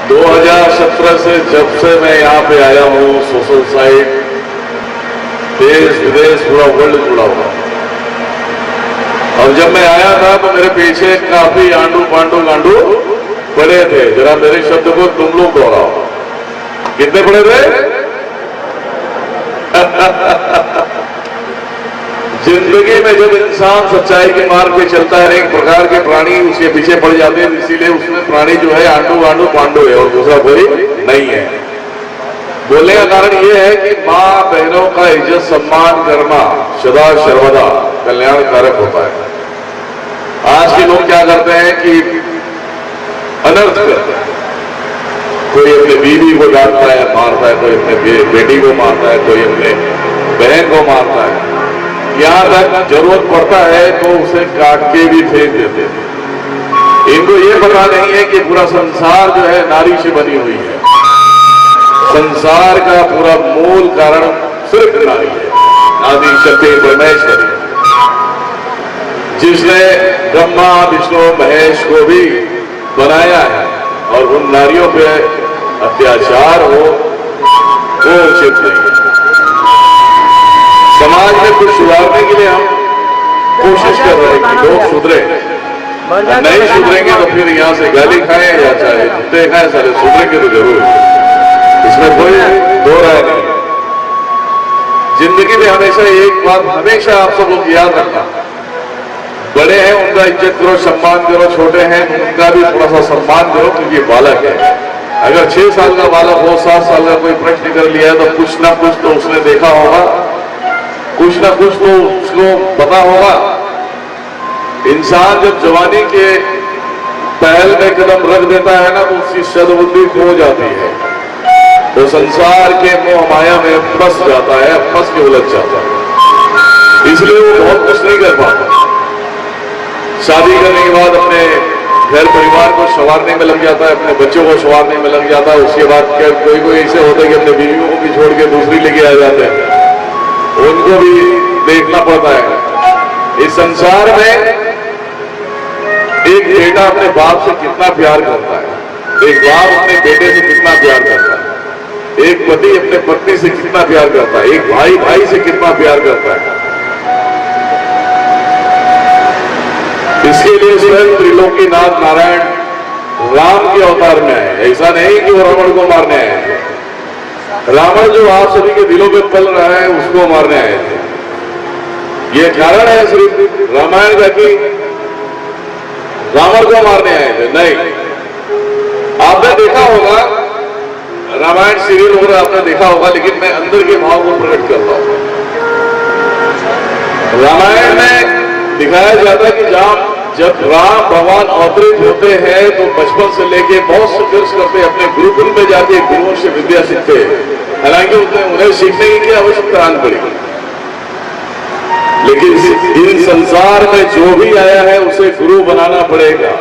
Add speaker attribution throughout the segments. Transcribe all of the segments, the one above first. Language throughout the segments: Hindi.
Speaker 1: 2017 से जब से मैं यहाँ पे आया हूँ, सोशल साइट देश विदेश पूरा वर्ल्ड जुड़ा हुआ। और जब मैं आया था तो मेरे पीछे काफी आंडू पांडू गांडू पड़े थे। जरा मेरे शब्द को तुम लोग दोहराओ, कितने पड़े थे? जिंदगी में जब इंसान सच्चाई के मार्ग पे चलता है, एक प्रकार के प्राणी उसके पीछे पड़ जाते हैं, इसीलिए उसमें प्राणी जो है आंडू आंडू पांडू है और दूसरा कोई नहीं है। बोलने का कारण यह है कि माँ बहनों का इज्जत सम्मान करना सदा सर्वदा कल्याणकारक होता है। आज के लोग क्या करते हैं कि अनर्थ करते हैं। कोई अपने बीवी को डांटता है, मारता है, कोई अपने बेटी को मारता है, कोई अपने बहन को मारता है। यहां तक जरूरत पड़ता है तो उसे काट के भी फेंक देते हैं। इनको ये पता नहीं है कि पूरा संसार जो है नारी से बनी हुई है। संसार का पूरा मूल कारण सिर्फ नारी है, आदि शक्ति परमेश्वरी, जिसने ब्रह्मा विष्णु महेश को भी बनाया है। और उन नारियों पे अत्याचार हो वो उचित नहीं है। समाज में कुछ सुधारने के लिए हम कोशिश कर रहे हैं कि लोग सुधरे। नहीं सुधरेंगे तो फिर यहाँ से गाली खाएं या चाहे जूते खाएं, सारे सुधरेंगे तो जरूर, इसमें कोई दो राय नहीं। जिंदगी में हमेशा एक बात हमेशा आप सब लोग याद रखना, बड़े हैं उनका इज्जत करो, सम्मान करो, छोटे हैं उनका भी थोड़ा सा सम्मान करो, क्योंकि बालक है। अगर 6 साल का बालक हो, 7 साल का कोई प्रश्न कर लिया है तो कुछ ना कुछ तो उसने देखा होगा, कुछ ना कुछ तो उसको पता होगा। इंसान जब जवानी के पहल में कदम रख देता है ना तो उसकी सद्बुद्धि खो जाती है, वो संसार के मोह माया में फंस जाता है, फंस के उलझ जाता है, इसलिए वो बहुत कुछ नहीं कर पाता। शादी करने के बाद अपने घर परिवार को संवारने में लग जाता है, अपने बच्चों को संवारने में लग जाता है। उसके बाद कोई कोई ऐसे होते हैं कि अपने बीवियों को भी छोड़ के दूसरी लेके आ जाते हैं, उनको भी देखना पड़ता है। इस संसार में एक बेटा अपने बाप से कितना प्यार करता है, एक बाप अपने बेटे से कितना प्यार करता है, एक पति अपने पत्नी से कितना प्यार करता है, एक भाई भाई से कितना प्यार करता है। इसके लिए स्वयं त्रिलोकीनाथ नारायण राम के अवतार में आए। ऐसा नहीं कि वो रावण को मारने आए थे। रावण जो आप सभी के दिलों में पल रहा है उसको मारने आए थे। ये कारण है सिर्फ रामायण का कि रावण को मारने आए थे, नहीं। आपने देखा होगा रामायण सीरियल वगैरह आपने देखा होगा, लेकिन मैं अंदर के भाव को प्रकट करता हूं। रामायण में दिखाया जाता है कि जब राम भगवान अवतरित होते हैं तो बचपन से लेके बहुत संघर्ष करते हैं, अपने गुरुकुल में जाके गुरुओं से विद्या सीखते हैं। हालांकि उन्हें सीखने की आवश्यकता नहीं पड़ी, लेकिन इन संसार में जो भी आया है उसे गुरु बनाना पड़ेगा।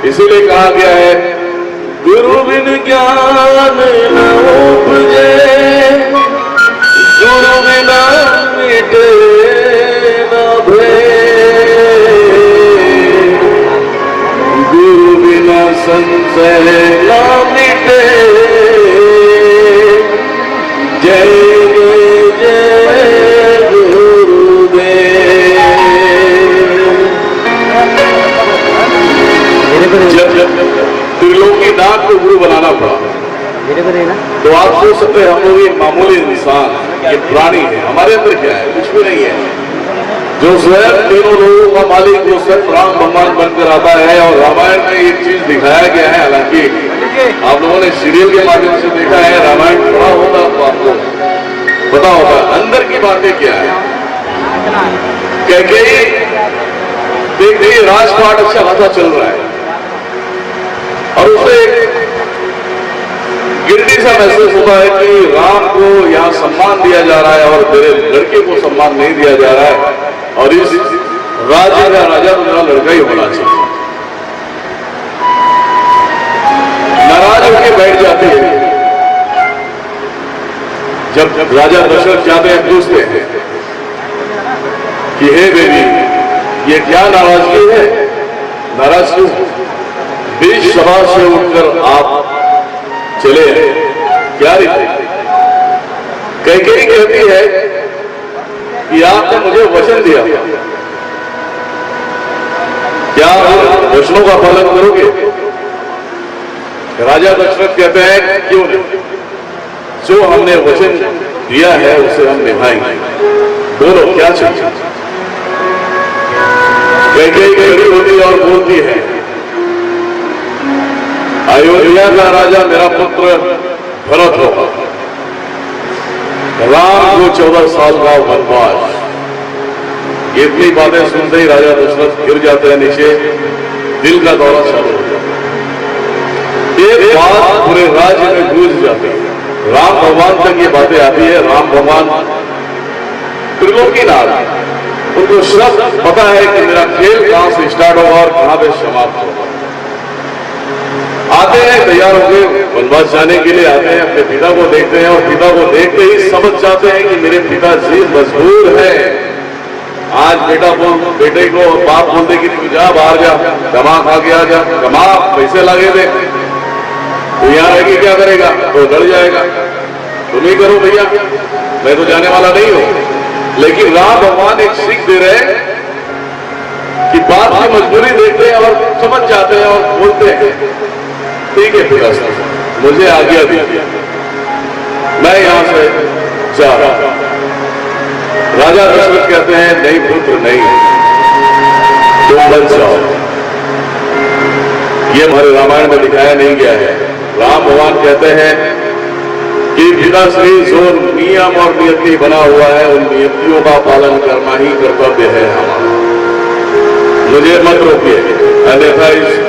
Speaker 1: इसीलिए कहा गया है, गुरु बिन ज्ञान न उपजे, गुरु बिना मिटे न भय, गुरु बिना संशय न मिटे, जय जय जय गुरुदेव। जब त्रिलोकीनाथ को गुरु बनाना पड़ा तो आप सोच सकते हैं हम लोग ये मामूली इंसान, ये प्राणी है, हमारे अंदर क्या है? कुछ भी नहीं है। जो स्वयं तीनों लोगों का मालिक वो स्वयं राम भगवान बनकर आता है। और रामायण में एक चीज दिखाया गया है, हालांकि आप लोगों ने सीरियल के माध्यम से देखा है, रामायण पढ़ा होगा तो आपको पता होगा अंदर की बातें क्या है। कैकेयी देखिए राजपाट अच्छा खासा चल रहा है और उसे गिल्टी सा महसूस होता है कि राम को यहाँ सम्मान दिया जा रहा है और मेरे लड़के को सम्मान नहीं दिया जा रहा है, और इस राज्य का राजा तो मेरा लड़का ही होना चाहिए। नाराज होकर बैठ जाते हैं। जब राजा दशरथ जाते हैं पूछते हैं कि हे देवी ये क्या नाराजगी है, नाराज क्यों? बीच सभा से उठकर आप चले क्या रीति? कैकेयी कहती है कि आपने मुझे वचन दिया, क्या वचनों का पालन करोगे? राजा दशरथ कहते हैं क्यों नहीं, जो हमने वचन दिया है उसे हम निभाएंगे, बोलो क्या चाहिए? कैकेयी खड़ी होती और बोलती है, अयोध्या का राजा मेरा पुत्र भरत होगा, राम को 14 साल का वनवास। इतनी बातें सुनते ही राजा दशरथ गिर जाते हैं नीचे, दिल का दौरा चालू हो जाता है। एक बात पूरे राज्य में गूंज जाती है, राम भगवान तक ये बातें आती है। राम भगवान त्रिलोकीनाथ, उनको सब पता है कि मेरा खेल कहां से स्टार्ट होगा और कहां पे समाप्त होगा। आते हैं तैयार होकर वनवास जाने के लिए, आते हैं अपने पिता को देखते हैं और पिता को देखते ही समझ जाते हैं कि मेरे पिताजी मजबूर है। आज बेटे को बाप बोलते कि तू जा बाहर जा, कमा खा के आ जा, कमा पैसे लगे थे, तो यहां रह के क्या करेगा? तो डर जाएगा, तुम ही करो भैया, मैं तो जाने वाला नहीं हूं। लेकिन राम भगवान एक सीख दे रहे कि बाप की मजबूरी देखते हैं और समझ जाते हैं और बोलते हैं ठीक है पिता साहब, मुझे आज्ञा दीजिए, मैं यहां से जा रहा हूं। राजा दशरथ कहते हैं नहीं पुत्र नहीं, तुम बन जाओ। ये हमारे रामायण में दिखाया नहीं गया है। राम भगवान कहते हैं कि पिताश्री जो नियम और नियति बना हुआ है, उन नियतियों का पालन करना ही कर्तव्य है हमारा, मुझे मत रोकिए, अन्यथा इस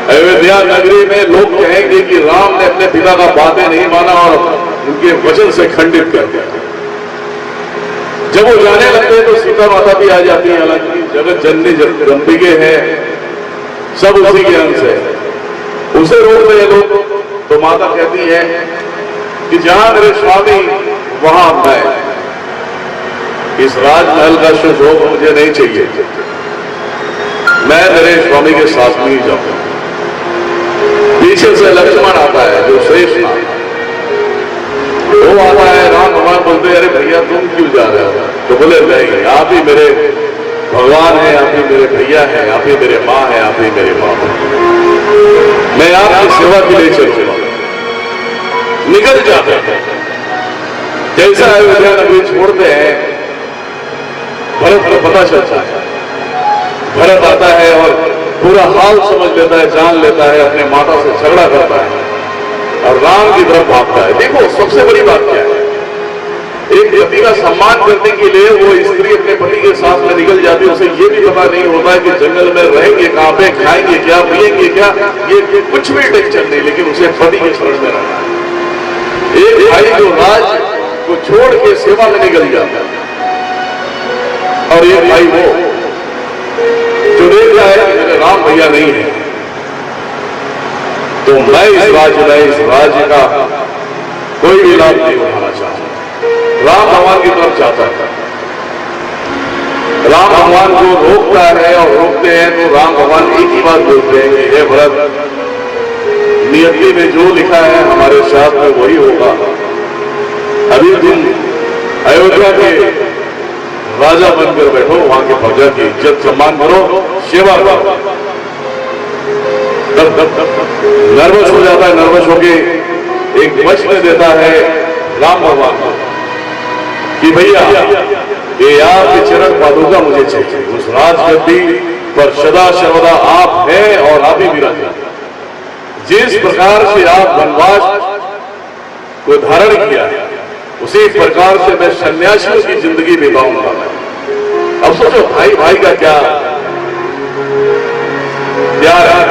Speaker 1: अयोध्या नगरी में लोग कहेंगे कि राम ने अपने पिता का बातें नहीं माना और उनके वचन से खंडित कर दिया। जब वो जाने लगते हैं तो सीता माता भी आ जाती है, हालांकि जगत जननी जगदम्बिके है, सब उसी के अंश है, उसे रोक रहे लोग। तो माता कहती है कि जहां मेरे स्वामी वहां मैं, इस राजमहल का सुशोभ मुझे नहीं चाहिए, मैं मेरे स्वामी के साथ में ही जाऊंगा। पीछे से लक्ष्मण आता है जो श्रेष्ठ नाथ, वो आता है। राम भगवान बोलते हैं अरे भैया तुम क्यों जा रहे हो? तो बोले नहीं, आप ही मेरे भगवान हैं, आप ही मेरे भैया हैं, आप ही मेरे माँ हैं, आप ही मेरे बाप हैं, मैं आपकी सेवा के लिए चलूंगा। निकल जाते हैं। जैसा अयोध्या नगरी छोड़ते हैं, भरत को पता चलता है। भरत आता है और पूरा हाल समझ लेता है, जान लेता है, अपने माता से झगड़ा करता है और राम की तरफ भागता है। देखो सबसे बड़ी बात क्या है, एक पति का सम्मान करने के लिए वो स्त्री अपने पति के साथ में निकल जाती है। उसे ये भी पता नहीं होता है कि जंगल में रहेंगे कहां पे, खाएंगे क्या, पिएंगे क्या, ये कुछ भी टेंशन नहीं, लेकिन उसे पति के शरण में रहना है। एक भाई जो राज को छोड़ के सेवा में निकल जाता है और एक भाई वो जो देख रहा है कि मेरे राम भैया नहीं है, तो मैं इस राज्य का कोई भी लाभ नहीं उठाना चाहता। राम भगवान की तरफ जाता है, राम भगवान को रोकता है और रोकते हैं तो राम भगवान एक ही बात बोलते हैं कि हे भरत, नियति में जो लिखा है हमारे साथ में वही होगा। अभी तुम अयोध्या के राजा बनकर बैठो, वहां के प्रजा की इज्जत सम्मान करो, सेवा करो। नर्वस हो जाता है, नर्वस होके एक वचन देता है राम भगवान को कि भैया ये आपके चरण पादुका मुझे चाहिए, उस राजगद्दी पर सदा सर्वदा आप हैं और आप ही विराजमान। जिस प्रकार से आप वनवास को धारण किया है उसी प्रकार से मैं सन्यासियों की जिंदगी बिताऊंगा। अब सोचो भाई भाई का क्या प्यार है।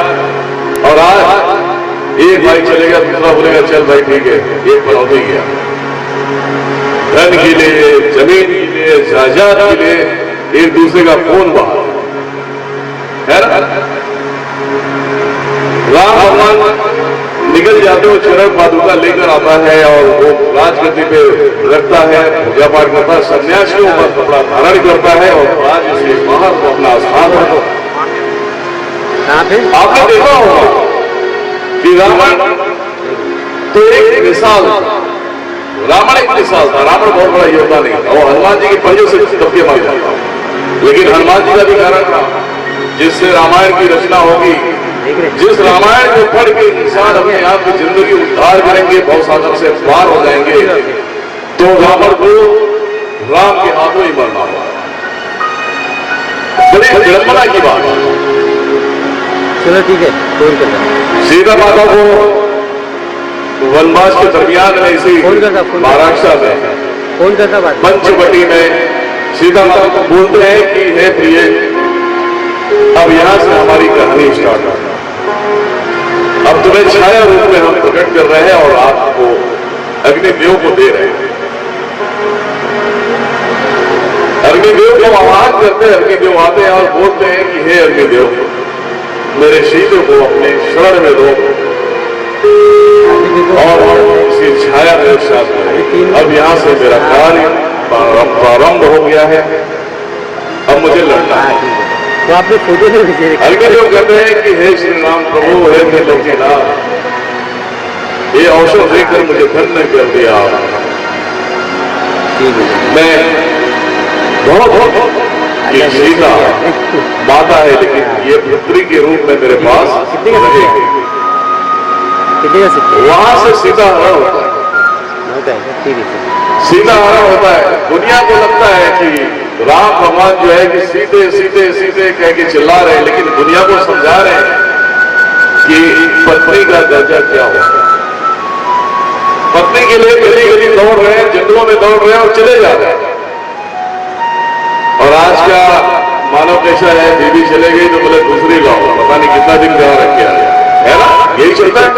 Speaker 1: और आज एक भाई चलेगा, दूसरा बोलेगा चल भाई ठीक है, एक पर हो गया। धन के लिए, जमीन के लिए, जायदाद के लिए एक दूसरे का खून बहा है ना। राम भगवान निकल जाते हो, चरण पादुका लेकर आता है और वो राजगद्दी पे रखता है, पूजा पाठ करता है, सन्यासियों का कपड़ा धारण करता है और राज से बाहर को अपना स्थान रखो। आपने देखा होगा कि रावण तो एक मिसाल, रावण एक मिसाल था। रावण बहुत बड़ा योद्धा नहीं था, वो हनुमान जी की पंजों से दबके मार जाता, लेकिन हनुमान जी का भी कारण था जिससे रामायण की रचना होगी। जिस रामायण को पढ़ के इंसान अपने आप की जिंदगी उद्धार करेंगे, भवसागर से पार हो जाएंगे, तो रावण को राम के हाथों ही मरना हुआ। बड़ी विडंबना की बात।
Speaker 2: चलो ठीक है, फोन करता।
Speaker 1: सीता माता को वनवास के दरमियान में इसी महाराष्ट्र में
Speaker 2: फोन करता बात
Speaker 1: पंचवटी में सीता माता को बोलते हैं कि हे प्रिय, अब यहां से हमारी कहानी स्टार्ट है। अब तुम्हें छाया रूप में हम प्रकट कर रहे हैं और आपको अग्निदेव को दे रहे हैं। अग्निदेव को आह्वान करते हैं, अग्निदेव आते हैं और बोलते हैं कि हे अग्निदेव, मेरे सीते को अपने शरण में दो और इसकी छाया मेरे साथ में। अब यहां से मेरा कार्य प्रारंभ हो गया है, अब मुझे लड़ना है।
Speaker 2: तो आपने फोटो नहीं भेजे?
Speaker 1: अग्निदेव कहते हैं कि हे श्री राम प्रभु, हे त्रिलोकीनाथ, ये अवसर देकर मुझे धन्य कर दिया। मैं बहुत सीता माता है, लेकिन ये पुत्री के रूप में मेरे पास रहेगी। वहां से सीता हरण होता है। सीता हरण होता है। दुनिया को लगता है कि राम भगवान जो है कि सीते सीते सीते कह के चिल्ला रहे हैं, लेकिन दुनिया को समझा रहे हैं कि पत्नी का दर्जा क्या होता है। पत्नी के लिए गली गली दौड़ रहे हैं, जंगलों में दौड़ रहे हैं और चले जा रहे हैं। और आज का मानव कैसा है, बीवी चले गई तो बोले दूसरी लाओ, पता नहीं कितना दिन जहाँ रख के आए, है ना, यही चलता है।